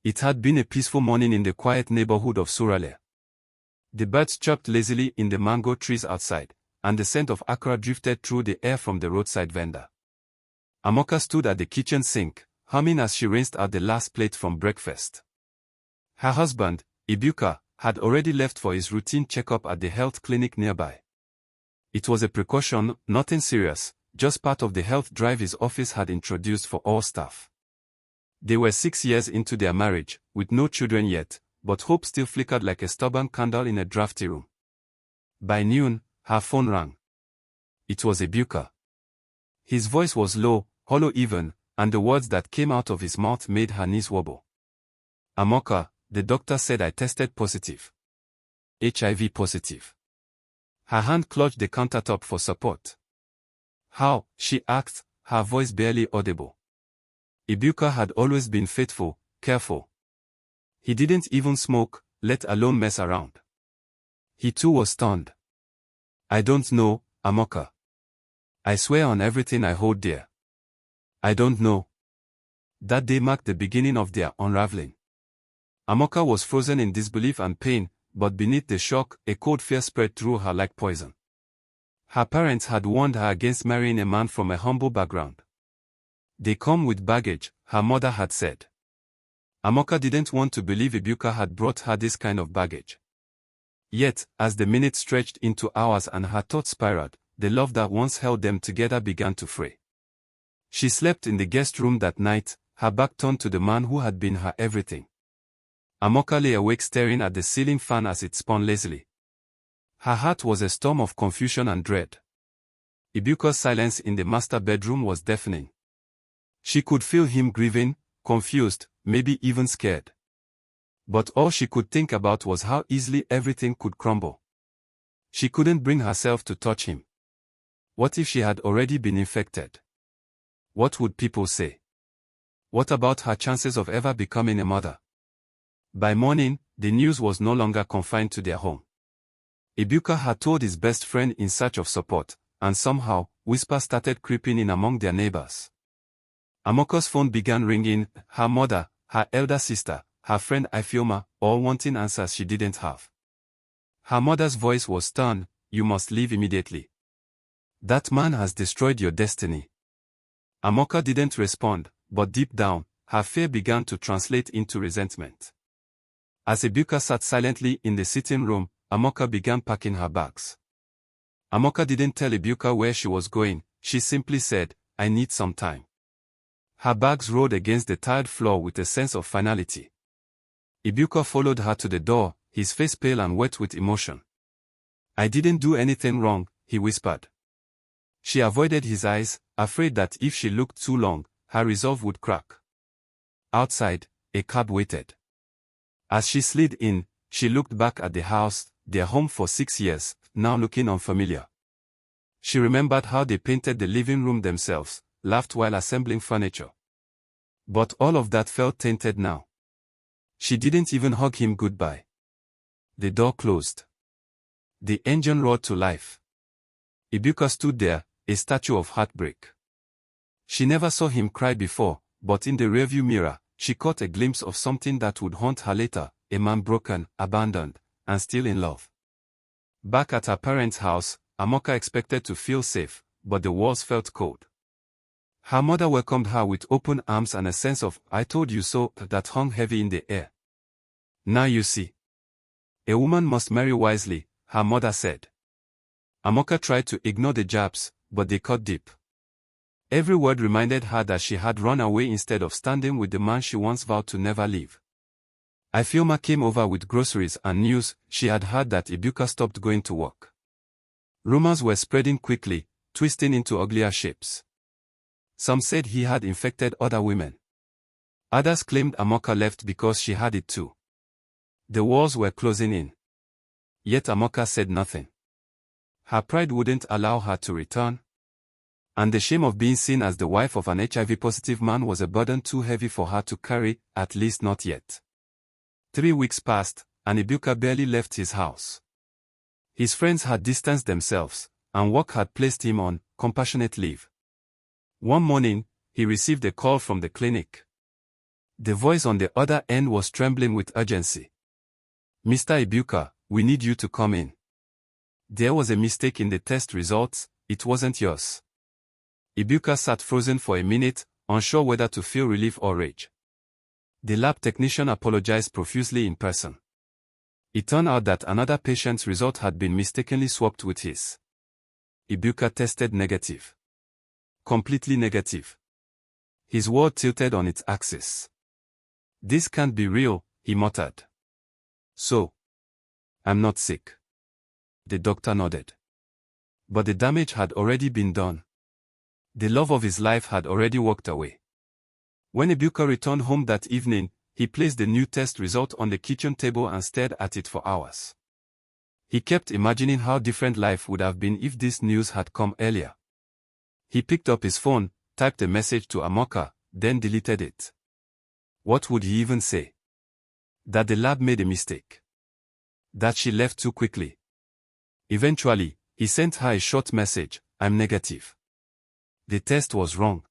It had been a peaceful morning in the quiet neighborhood of Suraleh. The birds chirped lazily in the mango trees outside, and the scent of akra drifted through the air from the roadside vendor. Amaka stood at the kitchen sink, humming as she rinsed out the last plate from breakfast. Her husband, Ibuka, had already left for his routine checkup at the health clinic nearby. It was a precaution, nothing serious, just part of the health drive his office had introduced for all staff. They were 6 years into their marriage, with no children yet, but hope still flickered like a stubborn candle in a drafty room. By noon, her phone rang. It was Ibuka. His voice was low, hollow even, and the words that came out of his mouth made her knees wobble. Amaka, the doctor said I tested positive. HIV positive. Her hand clutched the countertop for support. How? She asked, her voice barely audible. Ibuka had always been faithful, careful. He didn't even smoke, let alone mess around. He too was stunned. I don't know, Amaka. I swear on everything I hold dear. I don't know. That day marked the beginning of their unraveling. Amaka was frozen in disbelief and pain, but beneath the shock, a cold fear spread through her like poison. Her parents had warned her against marrying a man from a humble background. They come with baggage, her mother had said. Amaka didn't want to believe Ibuka had brought her this kind of baggage. Yet, as the minutes stretched into hours and her thoughts spiraled, the love that once held them together began to fray. She slept in the guest room that night, her back turned to the man who had been her everything. Amaka lay awake staring at the ceiling fan as it spun lazily. Her heart was a storm of confusion and dread. Ibuka's silence in the master bedroom was deafening. She could feel him grieving, confused, maybe even scared. But all she could think about was how easily everything could crumble. She couldn't bring herself to touch him. What if she had already been infected? What would people say? What about her chances of ever becoming a mother? By morning, the news was no longer confined to their home. Ibuka had told his best friend in search of support, and somehow, whispers started creeping in among their neighbors. Amaka's phone began ringing, her mother, her elder sister, her friend Ifeoma, all wanting answers she didn't have. Her mother's voice was stern, you must leave immediately. That man has destroyed your destiny. Amaka didn't respond, but deep down, her fear began to translate into resentment. As Ibuka sat silently in the sitting room, Amaka began packing her bags. Amaka didn't tell Ibuka where she was going, she simply said, I need some time. Her bags rolled against the tiled floor with a sense of finality. Ibuka followed her to the door, his face pale and wet with emotion. I didn't do anything wrong, he whispered. She avoided his eyes, afraid that if she looked too long, her resolve would crack. Outside, a cab waited. As she slid in, she looked back at the house, their home for 6 years, now looking unfamiliar. She remembered how they painted the living room themselves, laughed while assembling furniture. But all of that felt tainted now. She didn't even hug him goodbye. The door closed. The engine roared to life. Ibuka stood there, a statue of heartbreak. She never saw him cry before, but in the rearview mirror, she caught a glimpse of something that would haunt her later, a man broken, abandoned, and still in love. Back at her parents' house, Amaka expected to feel safe, but the walls felt cold. Her mother welcomed her with open arms and a sense of, I told you so, that hung heavy in the air. Now you see. A woman must marry wisely, her mother said. Amaka tried to ignore the jabs, but they cut deep. Every word reminded her that she had run away instead of standing with the man she once vowed to never leave. Ifeoma came over with groceries and news. She had heard that Ibuka stopped going to work. Rumors were spreading quickly, twisting into uglier shapes. Some said he had infected other women. Others claimed Amaka left because she had it too. The walls were closing in. Yet Amaka said nothing. Her pride wouldn't allow her to return. And the shame of being seen as the wife of an HIV-positive man was a burden too heavy for her to carry, at least not yet. 3 weeks passed, and Ibuka barely left his house. His friends had distanced themselves, and work had placed him on compassionate leave. One morning, he received a call from the clinic. The voice on the other end was trembling with urgency. "Mr. Ibuka, we need you to come in. There was a mistake in the test results, it wasn't yours." Ibuka sat frozen for a minute, unsure whether to feel relief or rage. The lab technician apologized profusely in person. It turned out that another patient's result had been mistakenly swapped with his. Ibuka tested negative. Completely negative. His world tilted on its axis. "This can't be real," he muttered. "So, I'm not sick." The doctor nodded. But the damage had already been done. The love of his life had already walked away. When Ibuka returned home that evening, he placed the new test result on the kitchen table and stared at it for hours. He kept imagining how different life would have been if this news had come earlier. He picked up his phone, typed a message to Amaka, then deleted it. What would he even say? That the lab made a mistake. That she left too quickly. Eventually, he sent her a short message, "I'm negative." The test was wrong.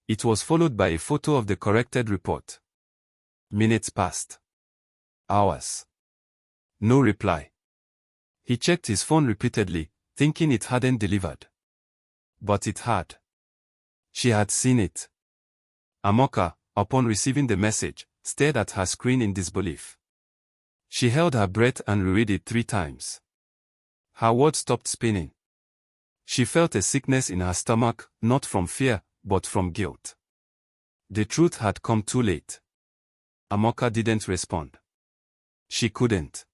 It was followed by a photo of the corrected report. Minutes passed. Hours. No reply. He checked his phone repeatedly, thinking it hadn't delivered. But it had. She had seen it. Amaka, upon receiving the message, stared at her screen in disbelief. She held her breath and reread it 3 times. Her world stopped spinning. She felt a sickness in her stomach, not from fear, but from guilt. The truth had come too late. Amaka didn't respond. She couldn't.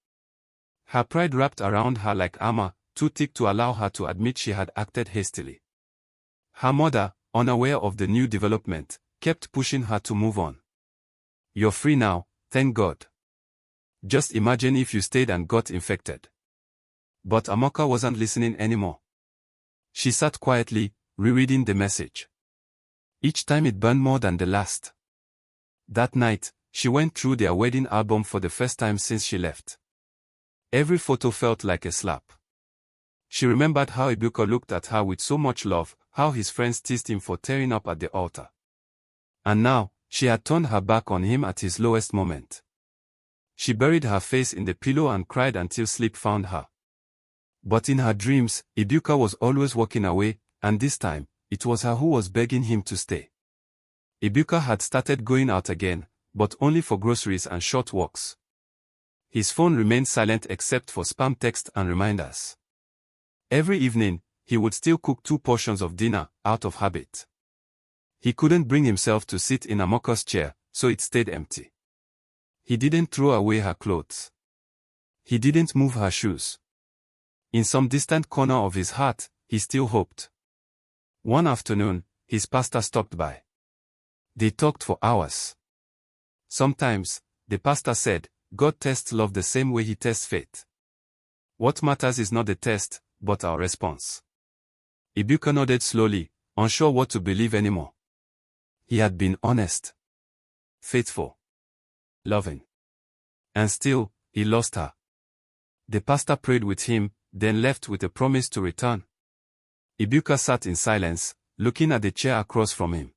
Her pride wrapped around her like armor, too thick to allow her to admit she had acted hastily. Her mother, unaware of the new development, kept pushing her to move on. "You're free now, thank God. Just imagine if you stayed and got infected." But Amaka wasn't listening anymore. She sat quietly, rereading the message. Each time it burned more than the last. That night, she went through their wedding album for the first time since she left. Every photo felt like a slap. She remembered how Ibuka looked at her with so much love, how his friends teased him for tearing up at the altar. And now, she had turned her back on him at his lowest moment. She buried her face in the pillow and cried until sleep found her. But in her dreams, Ibuka was always walking away, and this time, it was her who was begging him to stay. Ibuka had started going out again, but only for groceries and short walks. His phone remained silent except for spam text and reminders. Every evening, he would still cook 2 portions of dinner, out of habit. He couldn't bring himself to sit in Amaka's chair, so it stayed empty. He didn't throw away her clothes. He didn't move her shoes. In some distant corner of his heart, he still hoped. One afternoon, his pastor stopped by. They talked for hours. Sometimes, the pastor said, God tests love the same way he tests faith. What matters is not the test, but our response. Ibuka nodded slowly, unsure what to believe anymore. He had been honest, faithful, loving. And still, he lost her. The pastor prayed with him, then left with a promise to return. Ibuka sat in silence, looking at the chair across from him.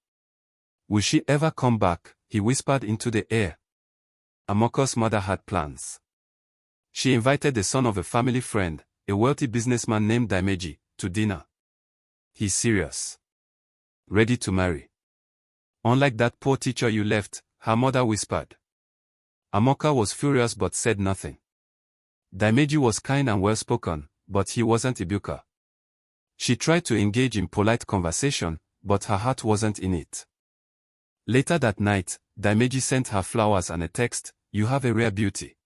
Will she ever come back? He whispered into the air. Amaka's mother had plans. She invited the son of a family friend, a wealthy businessman named Daimeji, to dinner. He's serious. Ready to marry. Unlike that poor teacher you left, her mother whispered. Amaka was furious but said nothing. Daimeji was kind and well-spoken, but he wasn't Ibuka. She tried to engage in polite conversation, but her heart wasn't in it. Later that night, Daimeji sent her flowers and a text, "You have a rare beauty.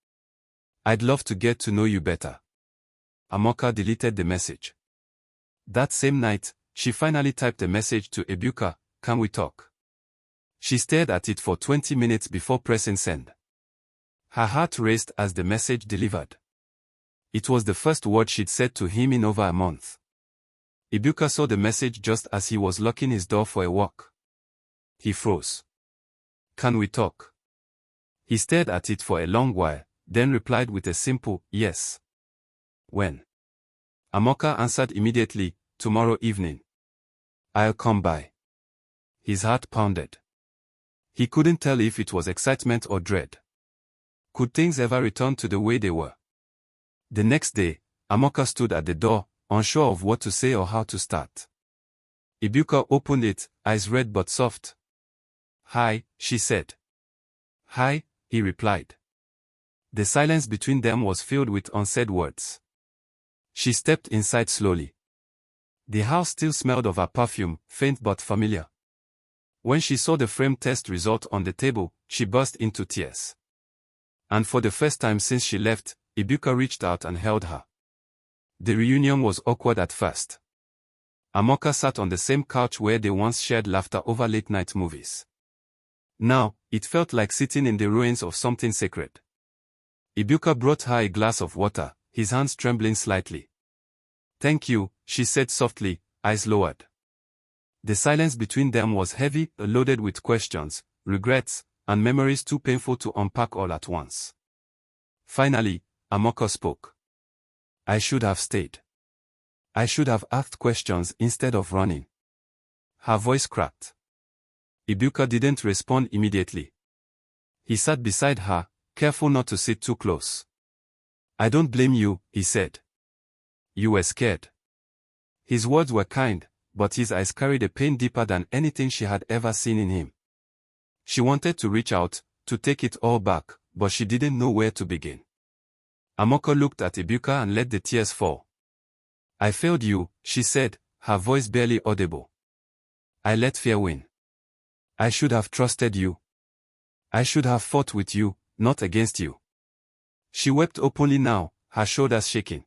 I'd love to get to know you better." Amaka deleted the message. That same night, she finally typed a message to Ibuka, "Can we talk?" She stared at it for 20 minutes before pressing send. Her heart raced as the message delivered. It was the first word she'd said to him in over a month. Ibuka saw the message just as he was locking his door for a walk. He froze. "Can we talk?" He stared at it for a long while, then replied with a simple, "Yes." "When?" Amaka answered immediately, "Tomorrow evening. I'll come by." His heart pounded. He couldn't tell if it was excitement or dread. Could things ever return to the way they were? The next day, Amaka stood at the door, unsure of what to say or how to start. Ibuka opened it, eyes red but soft. "Hi," she said. "Hi," he replied. The silence between them was filled with unsaid words. She stepped inside slowly. The house still smelled of her perfume, faint but familiar. When she saw the framed test result on the table, she burst into tears. And for the first time since she left, Ibuka reached out and held her. The reunion was awkward at first. Amaka sat on the same couch where they once shared laughter over late-night movies. Now, it felt like sitting in the ruins of something sacred. Ibuka brought her a glass of water, his hands trembling slightly. "Thank you," she said softly, eyes lowered. The silence between them was heavy, loaded with questions, regrets, and memories too painful to unpack all at once. Finally, Amaka spoke. "I should have stayed. I should have asked questions instead of running." Her voice cracked. Ibuka didn't respond immediately. He sat beside her, careful not to sit too close. "I don't blame you," he said. "You were scared." His words were kind, but his eyes carried a pain deeper than anything she had ever seen in him. She wanted to reach out, to take it all back, but she didn't know where to begin. Amaka looked at Ibuka and let the tears fall. "I failed you," she said, her voice barely audible. "I let fear win. I should have trusted you. I should have fought with you, not against you." She wept openly now, her shoulders shaking.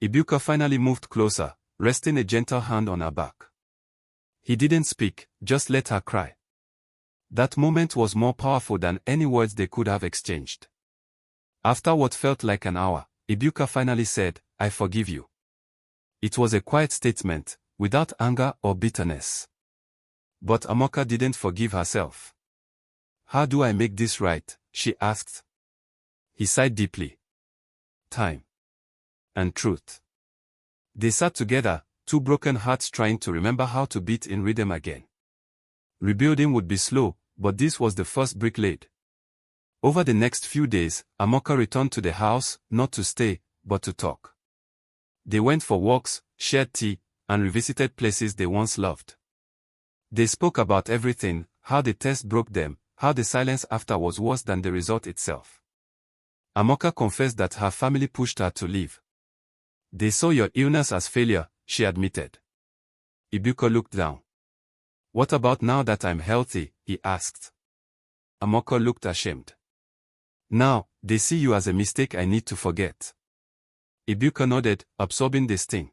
Ibuka finally moved closer, resting a gentle hand on her back. He didn't speak, just let her cry. That moment was more powerful than any words they could have exchanged. After what felt like an hour, Ibuka finally said, "I forgive you." It was a quiet statement, without anger or bitterness. But Amaka didn't forgive herself. "How do I make this right?" she asked. He sighed deeply. "Time. And truth." They sat together, two broken hearts trying to remember how to beat in rhythm again. Rebuilding would be slow, but this was the first brick laid. Over the next few days, Amaka returned to the house, not to stay, but to talk. They went for walks, shared tea, and revisited places they once loved. They spoke about everything, how the test broke them, how the silence after was worse than the result itself. Amaka confessed that her family pushed her to leave. "They saw your illness as failure," she admitted. Ibuka looked down. "What about now that I'm healthy?" he asked. Amaka looked ashamed. "Now, they see you as a mistake I need to forget." Ibuka nodded, absorbing the sting.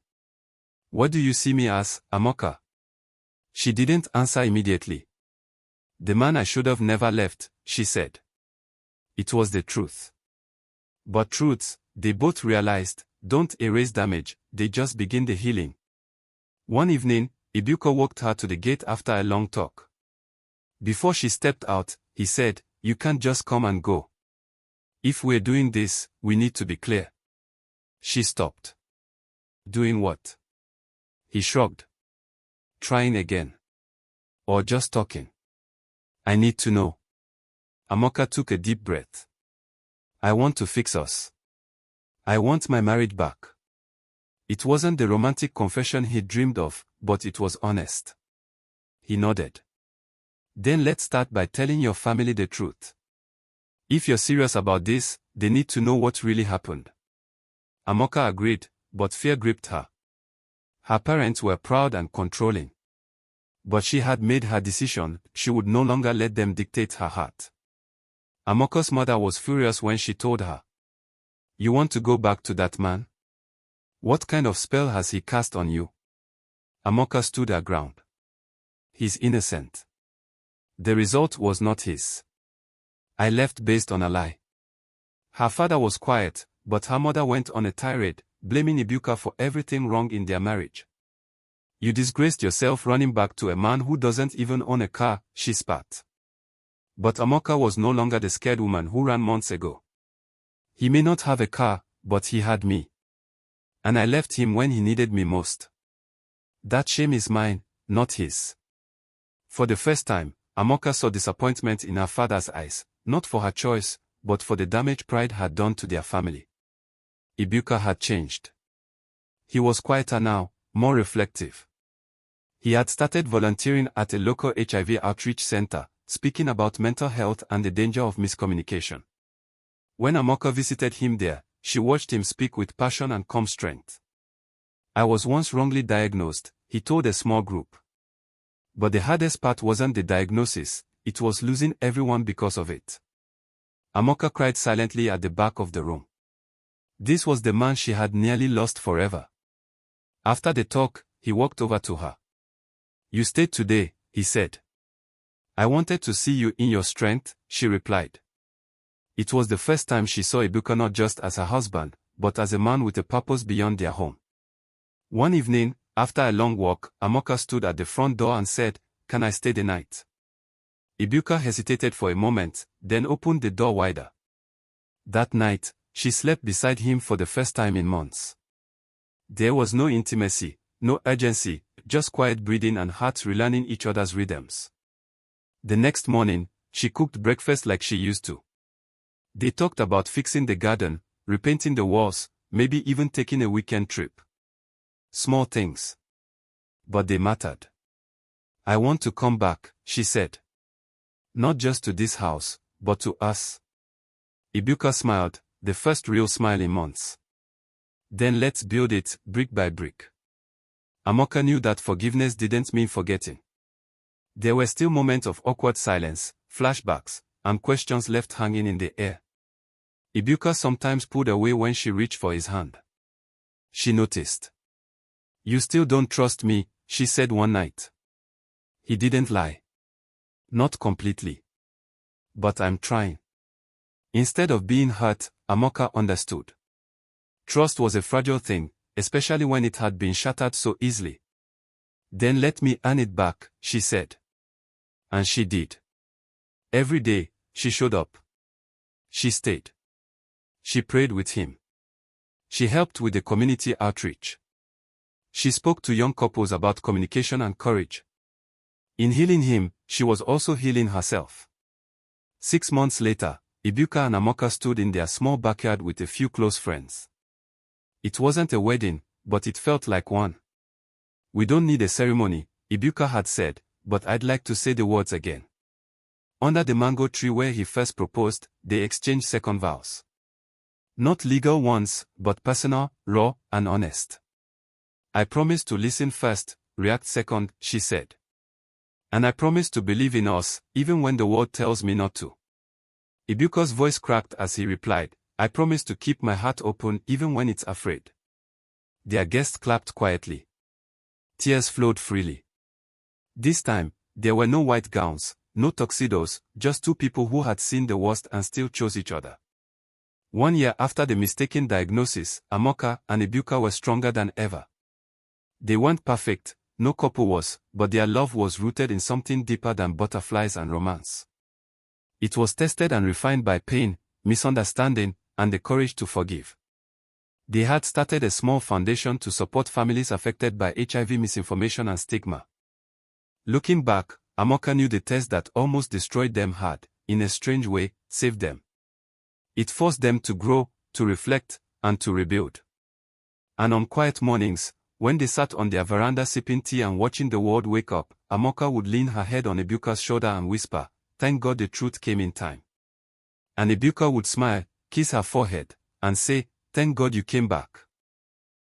"What do you see me as, Amaka?" She didn't answer immediately. "The man I should have never left," she said. It was the truth. But truths, they both realized, don't erase damage, they just begin the healing. One evening, Ibuka walked her to the gate after a long talk. Before she stepped out, he said, "You can't just come and go. If we're doing this, we need to be clear." She stopped. "Doing what?" He shrugged. "Trying again. Or just talking. I need to know." Amaka took a deep breath. "I want to fix us. I want my marriage back." It wasn't the romantic confession he dreamed of, but it was honest. He nodded. "Then let's start by telling your family the truth. If you're serious about this, they need to know what really happened." Amaka agreed, but fear gripped her. Her parents were proud and controlling. But she had made her decision, she would no longer let them dictate her heart. Amaka's mother was furious when she told her, "You want to go back to that man? What kind of spell has he cast on you?" Amaka stood her ground. "He's innocent. The result was not his. I left based on a lie." Her father was quiet, but her mother went on a tirade, blaming Ibuka for everything wrong in their marriage. "You disgraced yourself running back to a man who doesn't even own a car," she spat. But Amaka was no longer the scared woman who ran months ago. "He may not have a car, but he had me. And I left him when he needed me most. That shame is mine, not his." For the first time, Amaka saw disappointment in her father's eyes, not for her choice, but for the damage pride had done to their family. Ibuka had changed. He was quieter now, more reflective. He had started volunteering at a local HIV outreach center, speaking about mental health and the danger of miscommunication. When Amaka visited him there, she watched him speak with passion and calm strength. "I was once wrongly diagnosed," he told a small group. But the hardest part wasn't the diagnosis, it was losing everyone because of it. Amaka cried silently at the back of the room. This was the man she had nearly lost forever. After the talk, he walked over to her. "You stayed today," he said. "I wanted to see you in your strength," she replied. It was the first time she saw Ibuka not just as a husband, but as a man with a purpose beyond their home. One evening, after a long walk, Amaka stood at the front door and said, "Can I stay the night?" Ibuka hesitated for a moment, then opened the door wider. That night, she slept beside him for the first time in months. There was no intimacy, no urgency, just quiet breathing and hearts relearning each other's rhythms. The next morning, she cooked breakfast like she used to. They talked about fixing the garden, repainting the walls, maybe even taking a weekend trip. Small things. But they mattered. "I want to come back," she said. "Not just to this house, but to us." Ibuka smiled, the first real smile in months. "Then let's build it, brick by brick." Amaka knew that forgiveness didn't mean forgetting. There were still moments of awkward silence, flashbacks, and questions left hanging in the air. Ibuka sometimes pulled away when she reached for his hand. She noticed. "You still don't trust me," she said one night. He didn't lie. "Not completely. But I'm trying." Instead of being hurt, Amaka understood. Trust was a fragile thing, especially when it had been shattered so easily. "Then let me earn it back," she said. And she did. Every day, she showed up. She stayed. She prayed with him. She helped with the community outreach. She spoke to young couples about communication and courage. In healing him, she was also healing herself. 6 months later, Ibuka and Amaka stood in their small backyard with a few close friends. It wasn't a wedding, but it felt like one. "We don't need a ceremony," Ibuka had said, "but I'd like to say the words again." Under the mango tree where he first proposed, they exchanged second vows. Not legal ones, but personal, raw, and honest. "I promise to listen first, react second," she said. "And I promise to believe in us, even when the world tells me not to." Ibuka's voice cracked as he replied, "I promise to keep my heart open even when it's afraid." Their guests clapped quietly. Tears flowed freely. This time, there were no white gowns, no tuxedos, just two people who had seen the worst and still chose each other. 1 year after the mistaken diagnosis, Amaka and Ibuka were stronger than ever. They weren't perfect, no couple was, but their love was rooted in something deeper than butterflies and romance. It was tested and refined by pain, misunderstanding, and the courage to forgive. They had started a small foundation to support families affected by HIV misinformation and stigma. Looking back, Amaka knew the test that almost destroyed them had, in a strange way, saved them. It forced them to grow, to reflect, and to rebuild. And on quiet mornings, when they sat on their veranda sipping tea and watching the world wake up, Amaka would lean her head on Ibuka's shoulder and whisper, "Thank God the truth came in time." And Ibuka would smile, kiss her forehead, and say, "Thank God you came back."